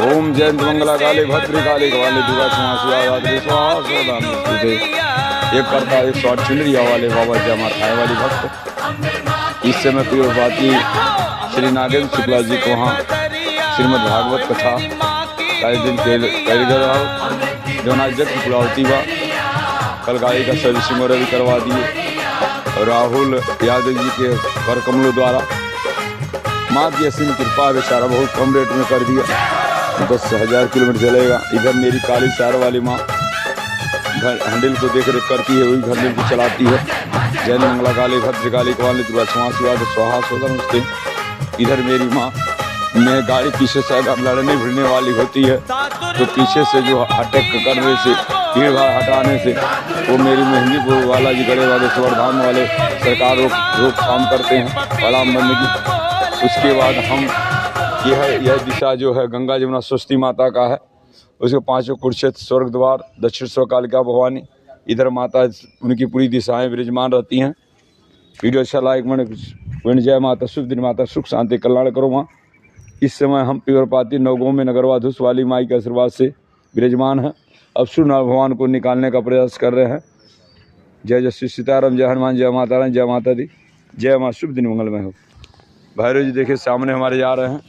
ओम जयंत मंगला काली भद्री काली कवाली दुर्गा क्षमा शिवा धात्री स्वाहा स्वदा मृत्युदे। एक करता 108 चुनरिया वाले बाबा जमा थाए वाली भक्त। इस समय प्रियपाती श्री नागेंद्र शुक्ला जी को वहाँ श्रीमद् भागवत कथा कई दिन करी जो जग की पुलावती बा। कल गाड़ी का सर्विसिंग और भी करवा दिए। राहुल यादव जी के कर कमलों द्वारा माँ की असीम कृपा बेचारा बहुत कम रेट में कर दिया। 10,000 किलोमीटर चलेगा। इधर मेरी काली सार वाली माँ घर हैंडल को देख रेख करती है, वही हैंडल को चलाती है। जैन मंगला काली भद्र काली कवाली दुर्गा क्षमा शिवा स्वाहा स्वदा नमस्ते। इधर मेरी माँ में गाड़ी पीछे से अगर लड़ने भिड़ने वाली होती है तो पीछे से जो अटैक करने से भीड़ भाड़ हटाने से वो मेरी मेहंदीपुर वाला जी गड़े वाले स्वर्धाम वाले सरकार रोकथाम करते हैं प्रणाम बंद की। उसके बाद हम यह दिशा जो है गंगा जमुना सरस्वती माता का है। उसके पांचों कुरुक्षेत्र स्वर्ग द्वार दक्षिण कालिका भवानी। इधर माता उनकी पूरी दिशाएं विराजमान रहती हैं। वीडियो अच्छा लाइक मैंने जय माता शुभ दिन माता सुख शांति कल्याण करो माँ। इस समय हम प्रियपाती नवगों में नगरवाधुस वाली माई के आशीर्वाद से विराजमान हैं। अब सूर्यनारायण भगवान को निकालने का प्रयास कर रहे हैं। जय जय श्री सीताराम, जय हनुमान, जय माता रानी, जय माता दी, जय माँ। शुभ दिन मंगलमय हो। भैरव जी देखिए सामने हमारे जा रहे हैं।